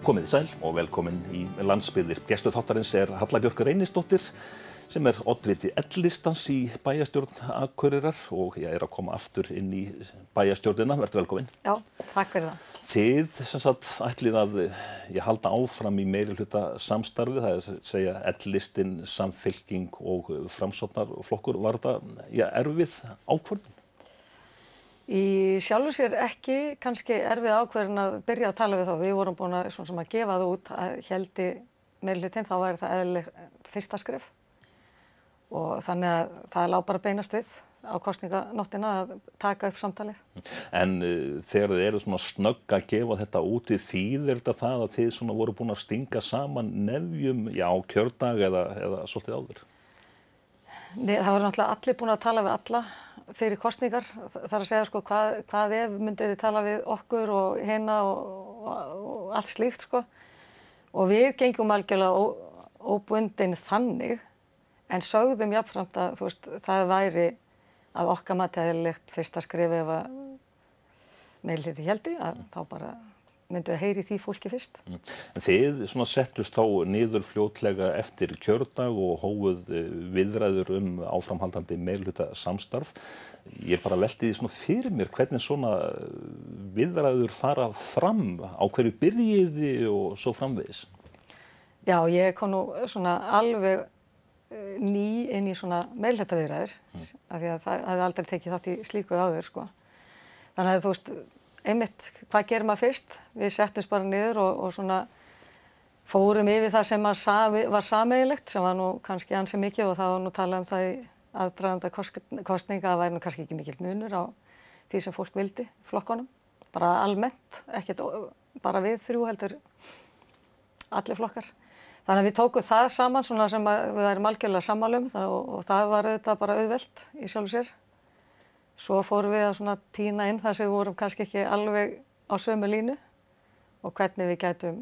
Komið sæl og velkomin í landsbyggðir. Gestur þáttarins Halla Björk Reynisdóttir sem oddviti L-listans í bæjarstjórn Akureyrar og ég að koma aftur inn í bæjarstjórnina. Vertu velkomin. Já, takk fyrir það. Þið sem sagt ætlið að halda áfram í meirihluta samstarfi, það að segja L-listin, Samfylking og Framsóknarflokkur. Var þetta erfið ákvörðun? Í sjálfu sér ekki kannski erfið ákvörðun að byrja að tala við þá. Við vorum búin að gefa það út að héldi meirihlutinn, þá væri það eðlilegt fyrsta skref. Og þannig að það lá bara beinast við á kosninganóttina að taka upp samtalið. En þegar þið eru snögg að gefa þetta út, þýðir þetta það að þið voru búin að stinga saman nefjum á kjördag eða svolítið áður? Nei, það voru náttúrulega allir búin að tala við alla fyrir kosningar. Það að segja hvað ef myndið þið tala við okkur og hina og allt slíkt Og við gengjum algjörlega óbundin þannig, en sögðum jafnframt að það væri að okkar mati eðlilegt fyrsta skref ef að meirihluti héldi að þá bara myndu að heyri því fólki fyrst. Þið settust þá niður fljótlega eftir kjördag og hófuð viðræður áframhaldandi meirihluta samstarf. Ég bara velti því fyrir mér hvernig svona viðræður fara fram, á hverju byrjiði og svo framvegis. Já, ég kom nú alveg ný inn í meirihlutaviðræður, af því að það hefði aldrei tekið þátt í slíku áður, Þannig að einmitt, hvað gerir maður fyrst? Við settumst bara niður og fórum yfir það sem var sameiginlegt, sem var nú kannski ansi mikið og það var nú talað það í aðdraganda kosninga, það væri nú kannski ekki mikill munur á því sem fólk vildi, flokkunum. Bara almennt, ekkert bara við þrjú heldur allir flokkar. Þannig að við tókum það saman sem við værum algjörlega sammála og það var auðvitað bara auðvelt í sjálfu sér. Svo fórum við að tína inn þar sem við vorum kannski ekki alveg á sömu línu og hvernig við gætum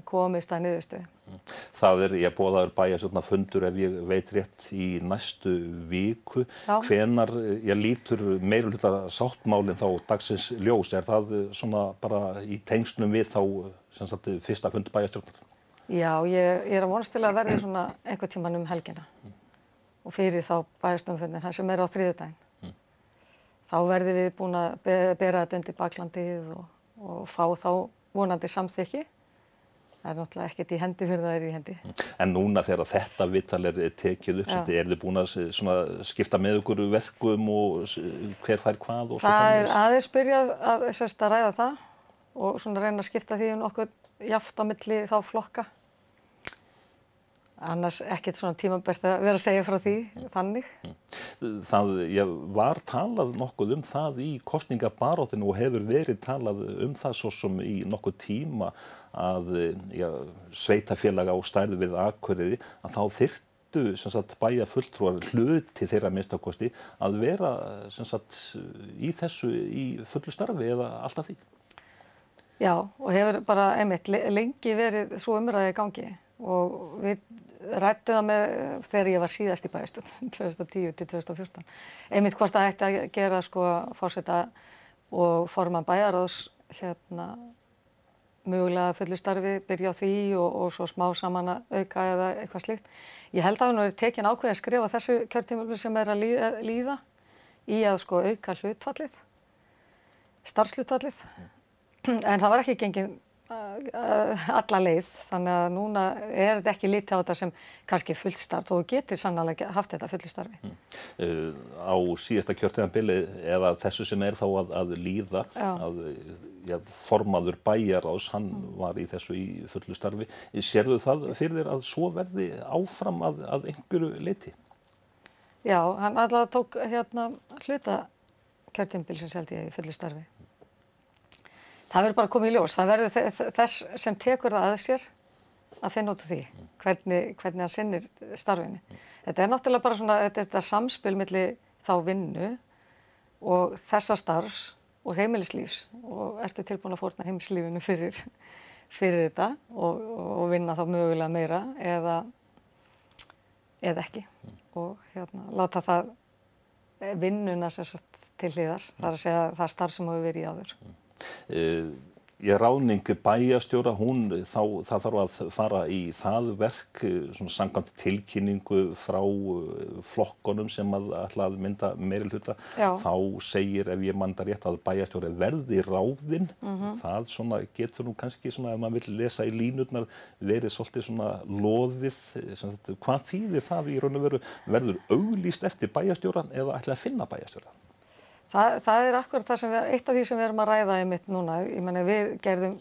komist að niðurstöðu. Það boðaður bæjarstjórnarfundur ef ég veit rétt í næstu viku. Já. Hvenær lítur meirihluta sáttmálinn þá dagsins ljós? Það bara í tengslum við þá fyrsta fund bæjarstjórnar? Já, ég að vonast til að verði einhvern tímann helgina og fyrir þá bæjarstjórnarfundin, það sem á þriðjudaginn. Þá verðum við búin að bera þetta undir baklandið og fá þá vonandi samþykki. Það náttúrulega ekkert í hendi fyrir það í hendi. En núna þegar þetta viðtal tekið upp, þið búin að skipta með ykkur verkum og hver fær hvað og svo framvegis? Það aðeins byrjað að ræða það og reyna að skipta því nokkuð jafnt á milli þá flokka. Annars ekkert tímabært að vera að segja frá því þannig. Það var talað nokkuð það í kosningabaráttinu og hefur verið talað það svo sem í nokkuð tíma að sveitarfélaga á stærð við Akureyri að þá þyrftu bæjarfulltrúar hluti þeirra minnstakosti að vera í þessu í fullu starfi eða alltaf því. Já, og hefur bara einmitt lengi verið svo umræði í gangi. Og við ræddum það með þegar ég var síðast í bæjarstjórn 2010 til 2014. Einmitt hvort það ætti að gera forseta og formann bæjarráðs mögulega fullu starfi, byrja á því og svo smá saman að auka eða eitthvað slíkt. Ég held að það verið tekin ákveðin skref á þessu kjörtímabili sem að líða í að auka hlutfallið, starfshlutfallið. En það var ekki gengið alla leið, þannig að núna þetta ekki litið á þetta sem kannski fullt starf og getur sannarlega haft þetta fullu starfi. Á síðasta kjörtímabili eða þessu sem þá að líða, að formaður bæjarráðs, hann var í þessu í fullu starfi. Sérðu það fyrir þér að svo verði áfram að einhverju leyti? Já, hann allavega tók hluta kjörtímabilsins held ég í fullu starfi. Það verður bara komið í ljós. Það verður þess sem tekur það að sér að finna út af því hvernig hann sinnir starfinu. Þetta náttúrulega bara þetta samspil milli þá vinnu og þessa starfs og heimilislífs og ertu tilbúin að fórna heimilislífinu fyrir þetta og vinna þá mögulega meira eða ekki og láta það vinnuna til hliðar, það að segja það starf sem hefur verið í áður. ráðning bæjarstjóra, það þarf að fara í það verk svona samkvæmt tilkynningu frá flokkunum sem að ætla að mynda meirihluta. Þá segir, ef ég man það rétt, að bæjarstjóri verði ráðinn. Það svona getur nú kannski svona, ef maður vill lesa í línurnar, verið svolítið svona loðið. Hvað þýðir það í raun og veru? Verður auglýst eftir bæjarstjóran eða ætla að finna bæjarstjóra? Það akkurat það sem eitt af því sem við erum að ræða einmitt núna. Ég meina, við gerðum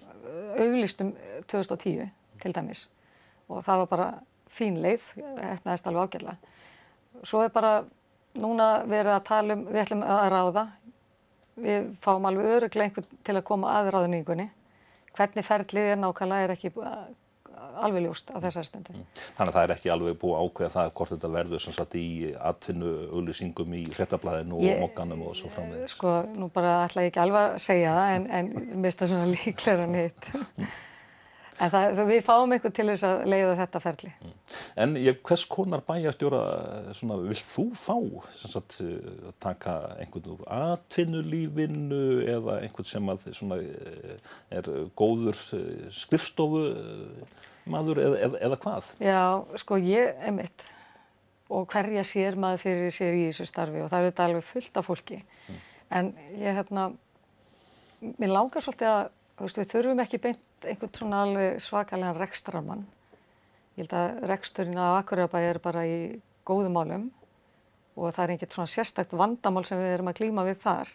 auglýstum 2010 til dæmis og það var bara fín leið, heppnaðist alveg ágætlega. Svo bara núna verið að tala við ætlum að ráða. Við fáum alveg örugglega einhvern til að koma að ráðningunni. Hvernig ferlið nákvæmlega ekki alveg ljóst á þessari stundu. Þannig að það ekki alveg búið að ákveða það hvort þetta verður sem sagt í atvinnuauglýsingum í Fréttablaðinu og Mogganum og svo framvegis. Sko, nú bara ætla ég ekki alveg að segja það en mér finnst það svona líklegra en hitt. En við fáum einhvern til þess að leiða þetta ferli. En hvers konar bæjarstjóra svona vill þú fá? Sem sagt, taka einhvern úr atvinnulífinu eða einhvern sem að svona góður skrifstofumaður eða hvað? Já, sko einmitt. Og hverja sér maður fyrir sér í þessu starfi og það er þetta alveg fullt af fólki. En mér langar svolítið að við þurfum ekki beint einhvern svona alveg svakalegan rekstrarmann. Ég held að reksturinn á Akureyrarbæ bara í góðum málum og það ekkert svona sérstakt vandamál sem við erum að glíma við þar.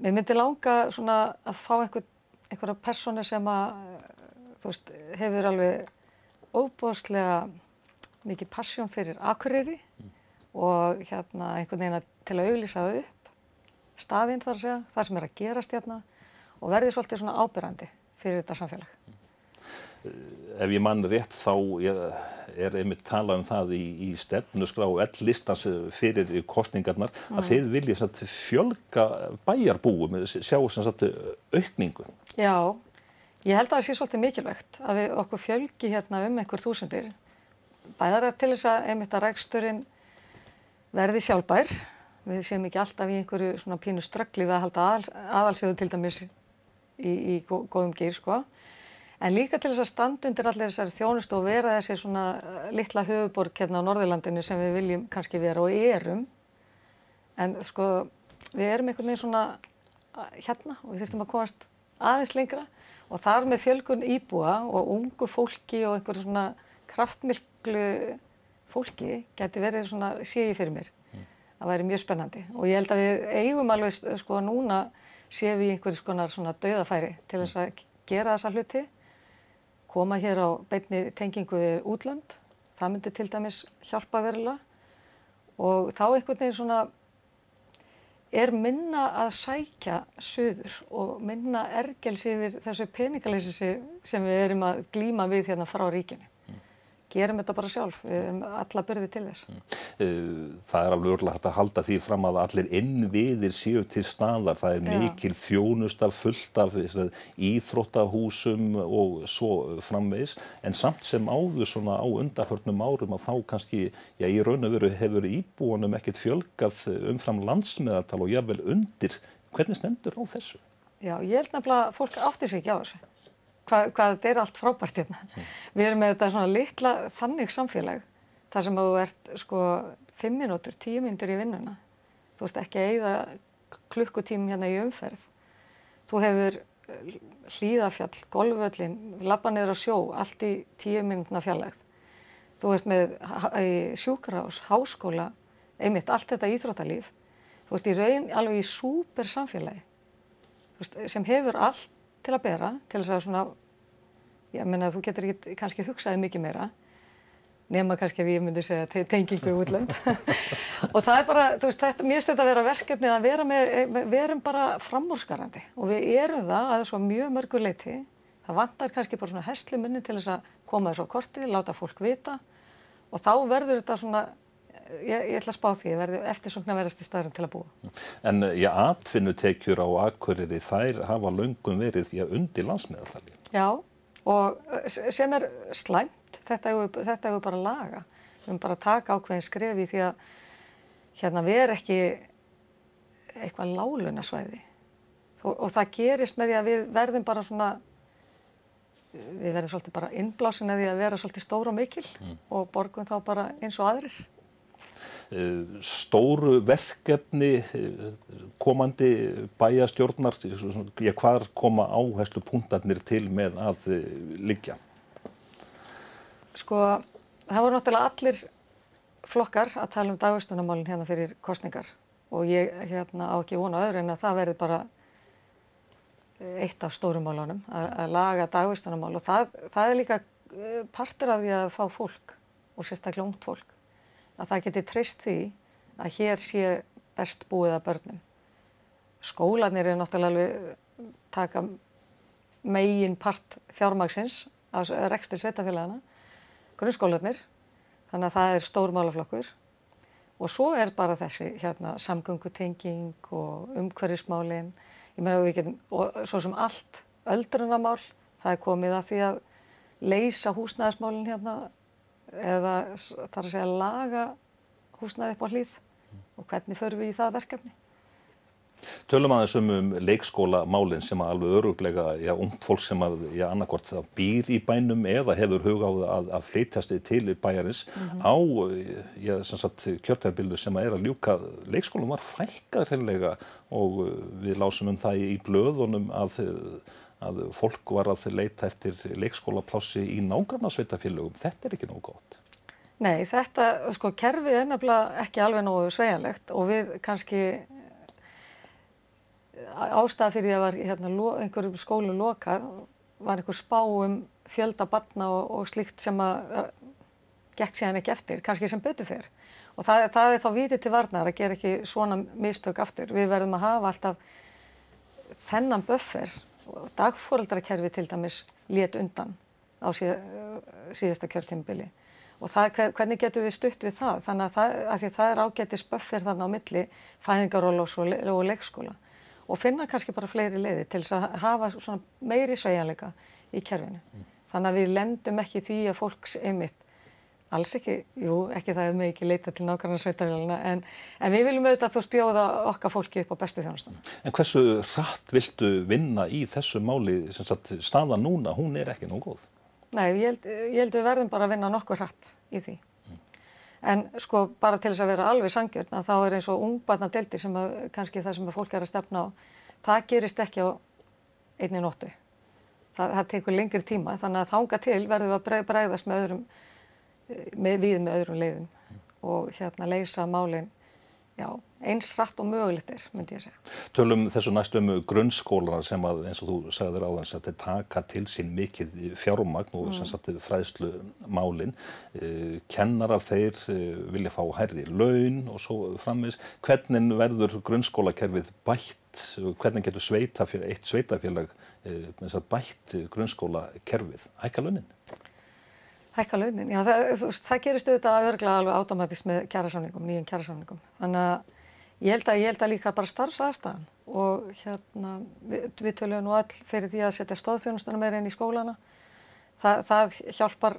Mér myndi langa svona að fá einhverja persónu sem að hefur alveg óbúðslega mikið passion fyrir Akureyri og einhvern veginn til að auglýsa það upp staðinn þar að segja, það sem að gerast og verði svolítið svona ábyrrandi fyrir þetta samfélag. Ef ég man rétt þá einmitt talað það í stefnuskrá L-listans fyrir kosningarnar að þið viljið fjölga bæjarbúum, sjá aukningu. Já, ég held að það sé svolítið mikilvægt að við okkur fjölgi einhver þúsundir. Bæðar til þess að einmitt að reksturinn verði sjálfbær. Við séum ekki alltaf í einhverju svona pínu ströggli við að halda aðalsjóðu til dæmis í góðum gír, sko. En líka til þess að standa undir allir þessari þjónustu og vera þessi svona litla höfuborg á Norðurlandinu sem við viljum kannski vera og erum. En sko, við erum einhvern veginn svona og við þurfum að komast aðeins lengra og þar með fjölgun íbúa og ungu fólki og einhverju svona kraftmiklu fólki gæti verið svona sé ég fyrir mér. Það væri mjög spennandi og ég held að við eigum alveg sko núna séum við einhverjum konar svona dauðafæri til þess að gera þessa hluti, koma hér á beinni tengingu við útlönd, það myndi til dæmis hjálpa verulega og þá einhvern veginn svona minna að sækja suður og minna ergelsi yfir þessu peningaleysi sem við erum að glíma við frá ríkinu. Gerum þetta bara sjálf, við erum alla burði til þess. Það alveg örugglega hægt að halda því fram að allir innviðir séu til staðar. Það mikil þjónusta fullt af íþróttahúsum og svo framvegis. En samt sem áður svona á undanförnum árum að þá kannski, í raun og veru hefur íbúunum ekkert fjölgað umfram landsmeðaltal og jafnvel undir. Hvernig stendur á þessu? Já, ég held nefnilega að fólk átti sig ekki á þessu. Hvað þetta allt frábært hérna. Við erum með þetta svona litla þannig samfélag þar sem að þú ert sko 5 mínútur, 10 mínútur í vinnuna. Þú ert ekki að eyða klukkutímum í umferð. Þú hefur Hlíðarfjall, golfvöllinn, labba niður á sjó, allt í 10 mínútna fjarlægð. Þú ert með sjúkrahús, háskóla, einmitt allt þetta íþróttalíf. Þú ert í raun alveg í súper samfélagi sem hefur allt til að bera, til þess að svona, ég meina þú getur ekki kannski hugsaði mikið meira, nema kannski ef ég myndi segja tengingu í útlönd. Og það bara, mér finnst þetta að vera verkefni að við erum bara framúrskarandi og við erum það að svo mjög mörgu leyti. Það vantar kannski bara svona herslumunni til þess að koma þessu á kortið, láta fólk vita og þá verður þetta svona, ég ætla að spá því, eftirsóknarverðasti staðurinn til að búa. En atvinnutekjur á Akureyri, þær hafa löngum verið undir landsmeðaltali. Já, og sem slæmt, þetta hefur bara að laga. Við höfum bara að taka ákveðin skref í því að við erum ekki eitthvað láglaunasvæði. Og það gerist með því að við verðum bara svona, við verðum svolítið bara innblásin að því að vera svolítið stór og mikil og borgum þá bara eins og aðrir. Stóru verkefni komandi bæjarstjórnar, hvar koma áherslupunktarnir til með að liggja? Sko, það voru náttúrulega allir flokkar að tala dagvistunarmálin hérna fyrir kosningar og ég á ekki von á öðru en að það verði bara eitt af stórum málunum að laga dagvistunarmál og það líka partur af því að fá fólk og sérstaklega ungt fólk að það geti treyst því að hér sé best búið að börnum. Skólarnir náttúrulega alveg taka megin part fjármagnsins af rekstri sveitarfélagana, grunnskólarnir, þannig að það stór málaflokkur og svo bara þessi samgöngutenging og umhverfismálin, ég meina við getum, og svo sem allt öldrunarmál, það komið að því að leysa húsnæðismálin eða þar að segja laga húsnæði upp á hlið og hvernig förum við í það verkefni. Tölum aðeins leikskólamálin sem alveg örugglega ungt fólk sem annarkvort býr í bænum eða hefur hug á að flytjast til bæjarins á kjörtímabilinu sem að ljúka leikskólum var fækkað hreinlega og við lásum það í blöðunum að fólk var að leita eftir leikskólaplássi í nágrannasveitarfélögum. Þetta ekki nógu gott. Nei, þetta, kerfið nefnilega ekki alveg nógu sveigjanlegt og við kannski ástæða fyrir að var einhverjum skólum lokað var einhver spá fjölda barna og slíkt sem að gekk síðan ekki eftir, kannski sem betur fer. Og það þá vitið til varnar að gera ekki svona mistök aftur. Við verðum að hafa alltaf þennan buffer. Dagforeldrakerfi til dæmis lét undan á síðasta kjörtímabili. Og hvernig getum við stutt við það? Þannig að það ágætis buffer þarna á milli fæðingarorlofs og leikskóla. Og finna kannski bara fleiri leiðir til þess að hafa svona meiri sveigjanleika í kerfinu. Þannig að við lendum ekki því að fólks einmitt, alls ekki, ekki það með ekki leita til nágrannasveitarfélaganna, en við viljum auðvitað bjóða okkar fólki upp á bestu þjónustuna. En hversu hratt viltu vinna í þessu máli, sem sagt staðan núna, hún ekki nógu góð? Nei, ég held við verðum bara að vinna nokkuð hratt í því. En bara til þess að vera alveg sanngjörn að þá eins og ungbarnadeildir sem kannski það sem fólk að stefna á, það gerist ekki á einni nóttu. Það tekur lengri tíma, þannig að þangað til verðum við að bregðast með öðrum leiðum og leysa málin eins hratt og mögulegt myndi ég segja. Tölum þessu næst grunnskólana sem að, eins og þú sagðir áðan, að taka til sín mikið fjármagn og fræðslumálin. Kennarar þeir vilja fá hærri laun og svo framvegis. Hvernig verður grunnskólakerfið bætt? Hvernig getur eitt sveitafélag bætt grunnskólakerfið? Hækka launin? Hækka launin, já, það gerist auðvitað örugglega alveg átómatískt með kjarasamningum, nýjum kjarasamningum. Þannig að ég held að líka bara starfsaðstæðan og við töluðum nú öll fyrir því að setja stoðþjónustuna meira inn í skólana. Það hjálpar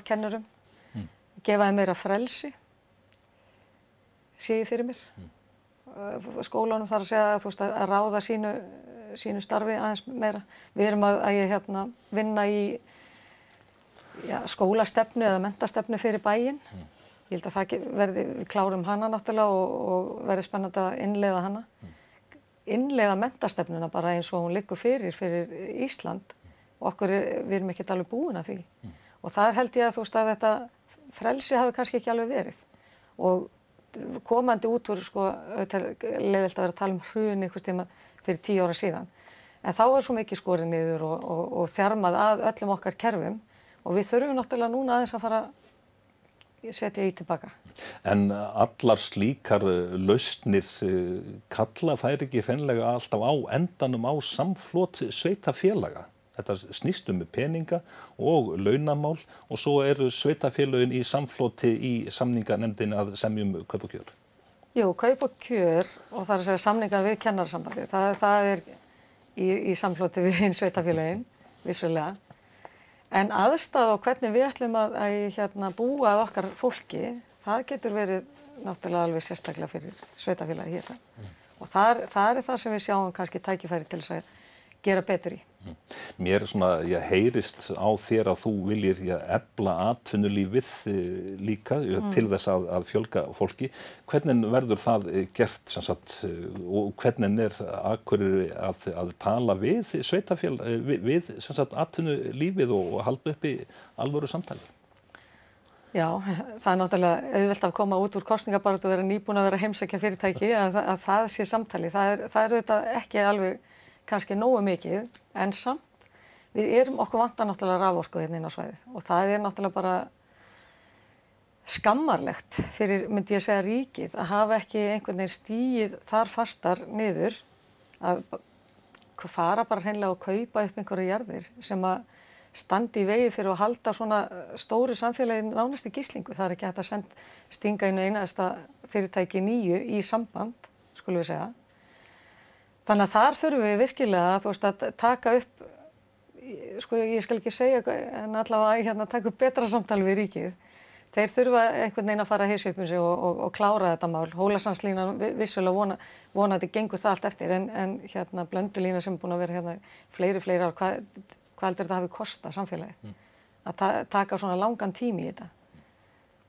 kennurum, gefa þeim meira frelsi, sé ég fyrir mér. Skólanum þarf að segja að ráða sínu starfi aðeins meira. Við erum að vinna í skólastefnu eða menntastefnu fyrir bæinn. Ég held að það við klárum hana náttúrulega og verði spennandi að innleiða hana. Innleiða menntastefnuna bara eins og hún liggur fyrir Ísland og við erum ekkert alveg búin að því. Og þar held ég að þetta frelsi hafi kannski ekki alveg verið. Og komandi út úr, leiðilegt að vera að tala hrun einhvers tíma fyrir 10 ára síðan. En þá var svo mikið skorið niður og þjarmað að öllum okkar kerfum. Og við þurfum náttúrulega núna aðeins að fara að setja í tilbaka. En allar slíkar lausnir kalla þær ekki hreinlega alltaf á endanum á samflot sveitafélaga? Þetta snýst peninga og launamál og svo sveitafélögin í samfloti í samninganefndinni að semja kaup og kjör. Jú, kaup og kjör og það að segja samningar við kennarasambandið. Það í samfloti við hinn sveitafélögin, vissulega. En aðstæða og hvernig við ætlum að búa að okkar fólki, það getur verið náttúrulega alveg sérstaklega fyrir sveitafélagi hér. Og það það sem við sjáum kannski tækifæri til þess að gera betur í. Mér svona, heyrist á þér að þú viljir efla atvinnulífið líka til þess að fjölga fólki. Hvernig verður það gert sem sagt, og hvernig Akureyri að tala við sveitafélag, við sem sagt atvinnulífið og halda uppi alvöru samtali? Já, það náttúrulega auðvelt að koma út úr kosningabaráttu og vera nýbúin að vera heimsækja fyrirtæki að það sé samtali. Það er auðvitað ekki alveg kannski nógu mikið, en samt við okkur vantar náttúrulega raforku hérna inn á svæðið og það náttúrulega bara skammarlegt fyrir, myndi ég segja, ríkið að hafa ekki einhvern veginn stigið þar fastar niður að fara bara hreinlega og kaupa upp einhverja jarðir sem að standi í vegi fyrir að halda svona stóru samfélagi nánast í gíslingu. Það ekki hægt að stinga inn einasta fyrirtæki nýju í samband, skulum við segja. Þannig að þar þurfum við virkilega að taka upp, sko ég skal ekki segja, en allavega taka upp betra samtal við ríkið. Þeir þurfa einhvern veginn að fara að hysja upp um sig og klára þetta mál. Hólasandslínan vissulega vonandi gengur það allt eftir, en Blöndulína sem er búin að vera fleiri ár, hvað heldur þetta hafi kostað samfélagið? Að taka svona langan tími í þetta.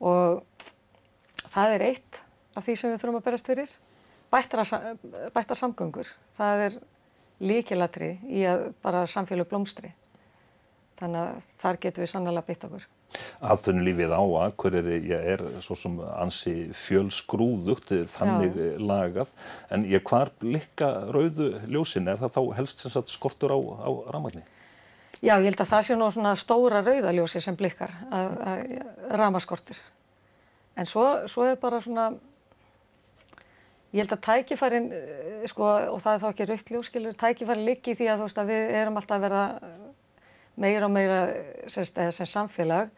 Og það eitt af því sem við þurfum að berast fyrir. Bættar samgöngur, það lykilatriði í að bara samfélag blómstri. Þannig að þar getum við sannarlega beitt okkur. Atvinnulífið á Akureyri svo sem ansi fjölskrúðugt þannig lagað, en hvar blikka rauðu ljósin? Það þá helst sem sagt skortur á rafmagni? Já, ég held að það sé nú svona stóra rauða ljósi sem blikkar, rafmagnskortur. En svo bara svona, ég held að tækifærin, og það þá ekki rautt ljós, tækifærin liggi í því að að við alltaf að verða meira og meira sem samfélag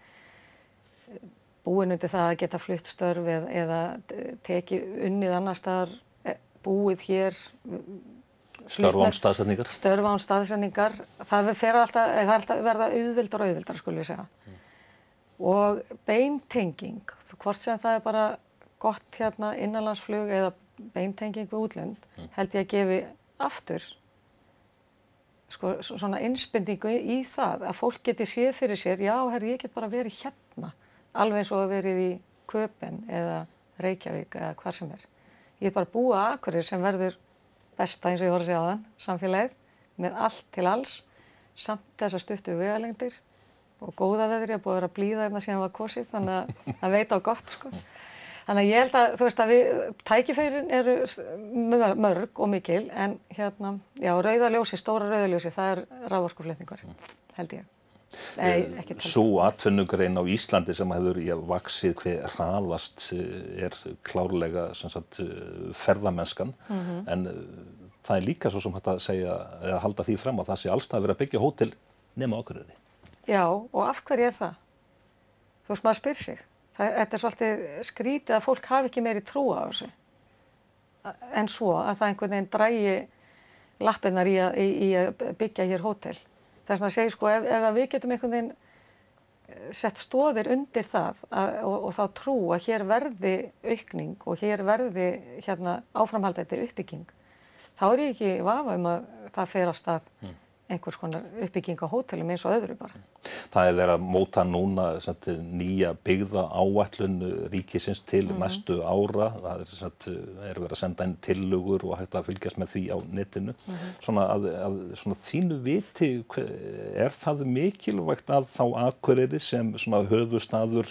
búin undir það að geta flutt störf eða tekið unnið annar staðar, búið hér. Störf án staðsetningar? Störf án staðsetningar. Það alltaf verða auðveldar og auðveldar, skulum við segja. Og beintenging, hvort sem það bara gott innanlandsflug eða beintenging við útlönd, held ég að gefi aftur svona innspendingu í það að fólk geti séð fyrir sér, já, ég get bara verið hérna, alveg eins og verið í Köpen eða Reykjavík eða hvar sem Ég er bara búið að Akureyri sem verður besta, eins og ég var að segja áðan, samfélagið, með allt til alls, samt þessar stuttu vegalengdir og góða veðri, búið að vera blíða síðan var kosið, þannig að það veit á gott, Þannig að ég held að tækifærin eru mörg og mikil, en stóra rauða ljósi, það raforkuflutningur, held ég. Sú atvinnugrein á Íslandi sem hefur vaxið hve hraðast klárlega ferðamennskan, en það líka svo sem hægt að segja eða halda því fram að það sé alls staðar verið að byggja hótel nema á Akureyri. Já, og af hverju það? Maður spyr sig. Þetta svolítið skrítið að fólk hafi ekki meiri trú á þessu en svo að það einhvern veginn dragi lappirnar í að byggja hér hótel. Þess að segja ef við getum einhvern veginn sett stoðir undir það og þá trú að hér verði aukning og hér verði áframhaldandi uppbygging, þá ég ekki í vafa að það fer af stað einhvers konar uppbygging á hótelum eins og öðru bara. Það verið að móta núna nýja byggða áætlun ríkisins til næstu ára. Það verið að senda inn tillögur og hægt að fylgjast með því á netinu. Svona að þínu viti, það mikilvægt að þá Akureyri sem svona höfuðstaður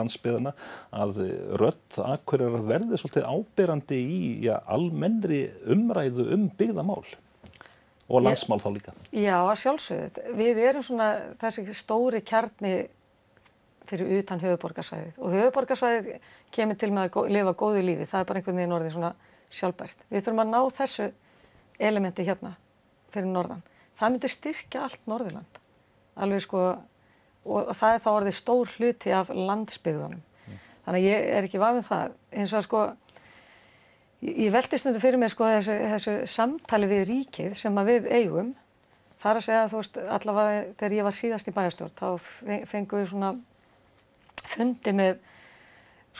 landsbyggðanna að rödd Akureyrar verði svolítið áberandi í almennri umræðu byggðamál? Og landsmál þá líka. Já, að sjálfsögðu. Við erum svona þessi stóri kjarni fyrir utan höfuðborgarsvæðið. Og höfuðborgarsvæðið kemur til með að lifa góðu lífi. Það bara einhvern veginn orðið svona sjálfbært. Við þurfum að ná þessu elementi hérna fyrir norðan. Það myndi styrkja allt Norðurland. Alveg og það þá orðið stór hluti af landsbyggðunum. Þannig að ég ekki vafinn það. Hins vegar ég velti stundum fyrir mig þessu samtali við ríkið sem að við eigum. Það að segja, allavega þegar ég var síðast í bæjarstjórn, þá fengum við svona fundi með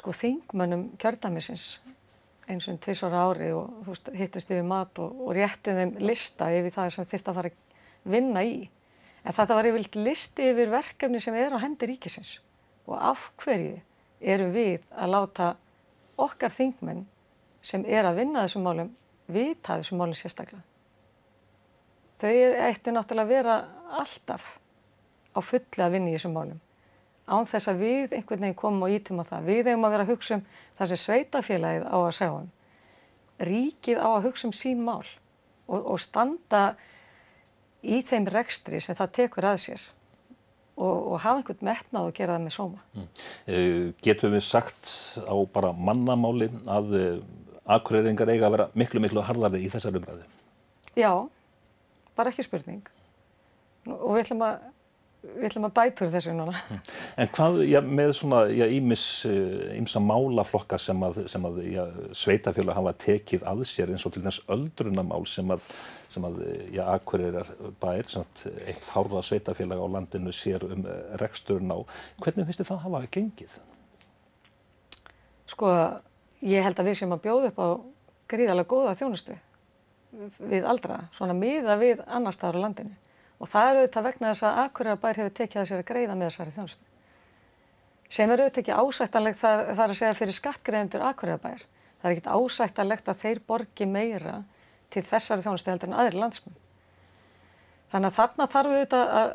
þingmönnum kjördæmisins eins og 2 ára ári og þú veist, hittust yfir mat og réttum þeim lista yfir það sem þyrfti að fara að vinna í. En þetta var yfirleitt listi yfir verkefni sem á hendi ríkisins. Og af hverju erum við að láta okkar þingmenn sem að vinna þessum málum vita þessum málum sérstaklega? Þau ættu náttúrulega að vera alltaf á fullu að vinna í þessum málum. Án þess að við einhvern veginn komum og ítum á það. Við eigum að vera að hugsa það sem sveitarfélagið á að segja Ríkið á að hugsa sín mál og standa í þeim rekstri sem það tekur að sér og hafa einhvern metnað og gera það með sóma. Getum við sagt á bara mannamáli að Akureyringar eiga að vera miklu harðari í þessari umræðu? Já, bara ekki spurning. Og við ætlum að bæta úr þessu núna. En hvað með svona ýmsa málaflokka sem að sveitarfélög hafa tekið að sér eins og til þess öldrunarmál sem að Akureyrarbær, eitt fárra sveitarfélag á landinu sér reksturinn á. Hvernig finnst þið það hafa gengið? Sko, ég held að við séum að bjóða upp á gríðarlega góða þjónustu við aldraða, svona miða við annars staðar á landinu. Og það auðvitað vegna þess að Akureyrarbær hefur tekið að sér að greiða með þessari þjónustu. Sem auðvitað ekki ásættanlegt það að segja fyrir skattgreiðendur Akureyrarbær. Það ekkert ásættanlegt að þeir borgi meira til þessari þjónustu heldur en aðrir landsmenn. Þannig að þarna þarf auðvitað að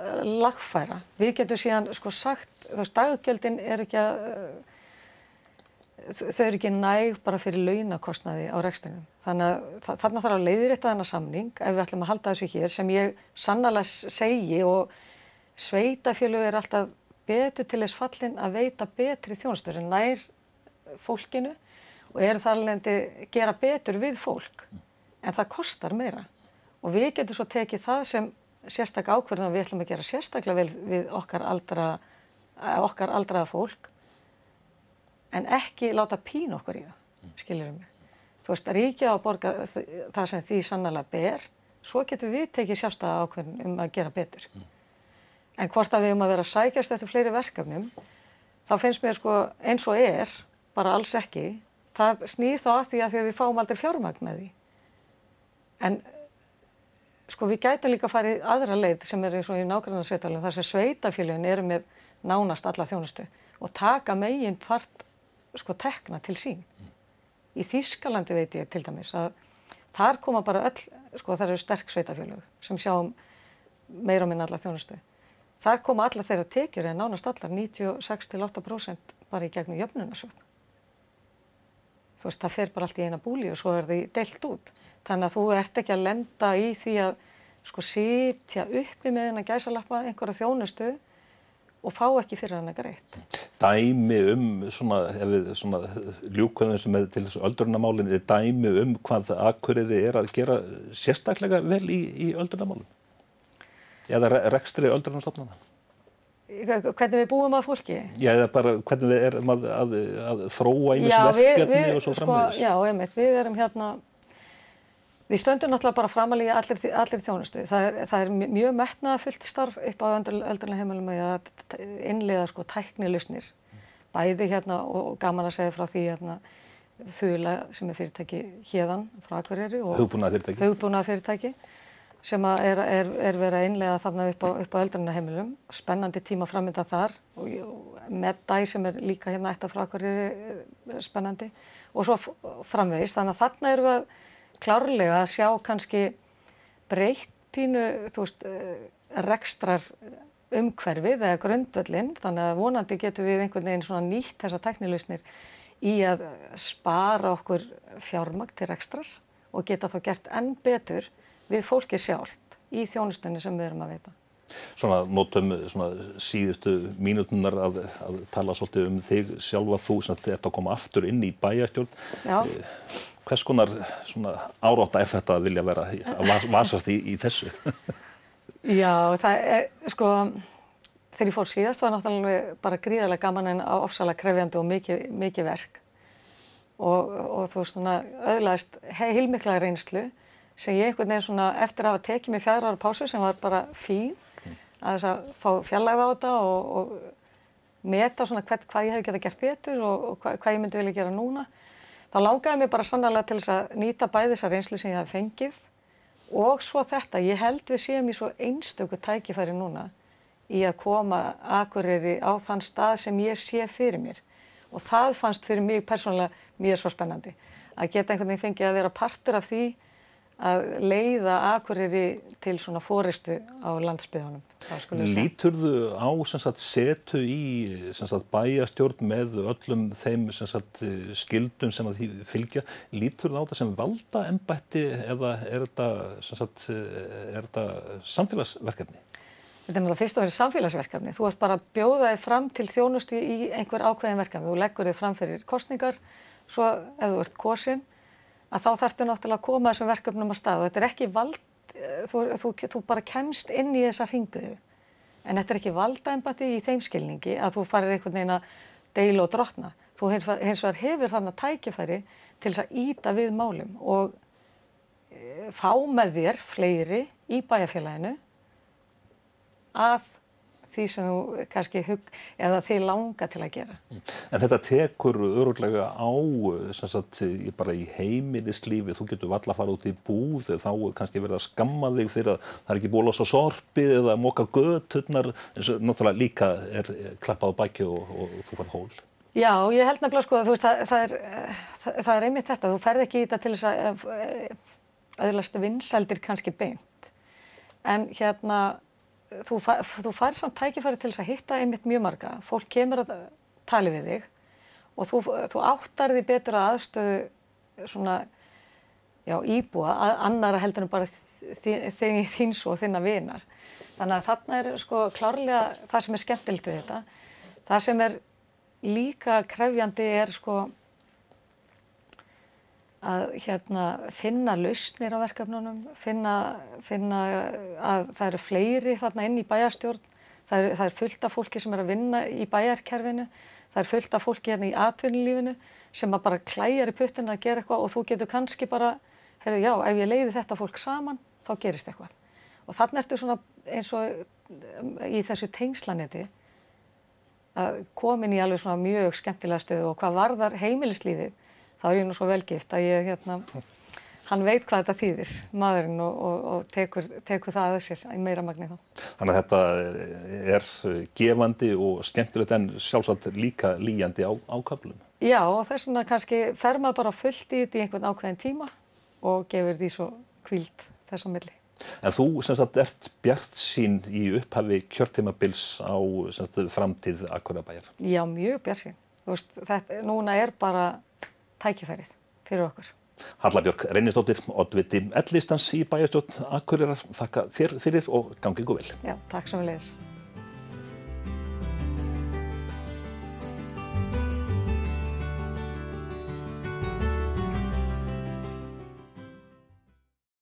lagfæra. Við getum síðan sagt, daggjöldin þau eru ekki næg bara fyrir launakostnaði á rekstrinum. Þannig að þarna þarf að leiðrétta þennan samning ef við ætlum að halda þessu hér sem ég sannarlega segi og sveitarfélög alltaf betur til þess fallin að veita betri þjónustu sem nær fólkinu og þar af leiðandi gera betur við fólk. En það kostar meira. Og við getum svo tekið það sem sérstaka ákvörðun að við ætlum að gera sérstaklega vel við okkar aldraða fólk. En ekki láta pína okkur í það, skilurðu mig. Þú veist, ríkið á að borga það sem því sannarlega ber, svo getum við tekið sjálfstæða ákvörðun að gera betur. En hvort að við að vera að sækjast eftir fleiri verkefnum, þá finnst mér eins og bara alls ekki, það snýr þá að því að við fáum aldrei fjármagn með því. En við gætum líka að fara í aðra leið sem eins og í nágrannasveitarfélögum, þar sem sveitarfélögin eru með nánast alla þjónustu og taka megin part tekna til sín. Í Þýskalandi veit ég til dæmis að þar koma bara þar eru sterk sveitarfélög sem sjá meira og minna alla þjónustu. Þar koma alla þeirra tekjur en nánast allar 96–8% bara í gegnum jöfnunarsjóð. Þú veist, það fer bara allt í eina búli og svo því deilt út. Þannig að þú ert ekki að lenda í því að sitja uppi með hennar gæsalappa einhverja þjónustu og fá ekki fyrir hana greitt. Dæmi ef við ljúkum þessu með til þessu öldrunarmálin, dæmi hvað Akureyri að gera sérstaklega vel í öldrunarmálum? Eða rekstri öldrunarstofnana? Hvernig við búum að fólki? Já, eða bara hvernig við erum að þróa ýmis verkefni og svo framvegis. Já, einmitt, við erum við stöndum náttúrulega bara framalega í allir þjónustu. Það mjög metnaðarfullt starf upp á öldrunarheimilum að innleiða tæknilausnir. Bæði og gaman að segja frá því Þula sem fyrirtæki héðan frá Akureyri og hugbúnaðarfyrirtæki sem er verið að innleiða þarna upp á öldrunarheimilum. Spennandi tíma framundan þar og Meddæ sem líka ætta frá Akureyri spennandi og svo framvegis. Þannig að þarna erum við klárlega að sjá kannski breytt pínu, rekstrar umhverfið eða grundvöllin, þannig að vonandi getum við einhvern veginn nýtt þessar tæknilausnir í að spara okkur fjármagn til rekstrar og geta þá gert enn betur við fólki sjálft í þjónustunni sem við erum að veita. Notum síðustu mínúturnar að tala svolítið þig sjálfa, þú sem ert að koma aftur inn í bæjarstjórn. Já. Hvers konar árátta þetta að vilja vera að vasast í þessu? Já, það þegar ég fór síðast var náttúrulega bara gríðarlega gaman en ofsalega krefjandi og mikið verk. Og þú veist öðlaðist heilmikla reynslu sem ég einhvern veginn eftir að hafa tekið mig 4 ára pásu sem var bara fín að þess að fá fjarlægð á þetta og meta hvað ég hefði getað gert betur og hvað ég myndi vilja gera núna. þá langaði mér bara sannarlega til þess að nýta bæði þessa reynslu sem ég hafði fengið og svo þetta, ég held við séum í svo einstöku tækifæri núna í að koma Akureyri á þann stað sem ég sé fyrir mér og það fannst fyrir mig persónulega mjög svo spennandi að geta einhvern veginn fengið að vera partur af því að leiða Akureyri til svona forystu á landsbyggðunum. Líturðu á setu í bæjarstjórn með öllum þeim skildum sem að því fylgja, líturðu á það sem valdaembætti eða er þetta samfélagsverkefni? Þetta er náttúrulega fyrst og fremst samfélagsverkefni. Þú ert bara að bjóða þig fram til þjónustu í einhver ákveðin verkefni. Þú leggur þig fram fyrir kosningar, svo ef þú ert kosin, að þá þarftu náttúrulega að koma þessum verkefnum að stað. Og þetta er ekki vald, þú bara kemst inn í þessa hringiðu. En þetta er ekki valdaembætti í þeim skilningi að þú farir einhvern veginn að deila og drottna. Þú hins vegar hefur þarna tækifæri til þess að ýta við málum og fá með þér fleiri í bæjarfélaginu að því sem þú kannski eða þið langa til að gera. En þetta tekur örugglega á bara í heimilislífi, þú getur varla að fara út í búð, þá kannski verið að skamma þig fyrir að það er ekki búið að losa sorpið eða moka göturnar, eins og náttúrulega líka er klappað á baki og þú fær hól. Já, ég held nefnilega sko að þú veist, það er einmitt þetta, þú ferð ekki í þetta til þess að öðlast vinsældir kannski beint, en þú fær samt tækifæri til þess að hitta einmitt mjög marga. Fólk kemur að tala við þig og þú áttar því betur að aðstöðu svona, íbúa, annara heldur en bara þíns og þinna vinar. Þannig að þarna er sko klárlega það sem er skemmtilegt við þetta. Það sem er líka krefjandi er sko að finna lausnir á verkefnunum, finna að það eru fleiri þarna inn í bæjarstjórn, það er fullt af fólki sem er að vinna í bæjarkerfinu, það er fullt af fólki í atvinnulífinu sem bara klæjar í puttinu að gera eitthvað og þú getur kannski bara, ef ég leiði þetta fólk saman, þá gerist eitthvað. Og þarna ertu svona eins og í þessu tengslanetti að komin í alveg svona mjög skemmtilega stöðu og hvað varðar heimilislífið, þá er ég nú svo velgift að hann veit hvað þetta þýðir, maðurinn, og tekur það að sér í meira magni þá. Þannig að þetta er gefandi og skemmtilegt en sjálfsagt líka lýjandi á köflum. Já, og þess vegna kannski fer maður bara fullt í þetta í einhvern ákveðin tíma og gefur því svo hvíld þess á milli. En þú ert bjartsýn í upphafi kjörtímabils á framtíð Akureyrarbæjar? Já, mjög bjartsýn. Þú veist, núna er bara tækifærið fyrir okkur. Halla Björk Reynisdóttir, oddviti L-listans í bæjarstjórn Akureyrar, þakka þér fyrir og gangi ykkur vel. Já, takk sömuleiðis.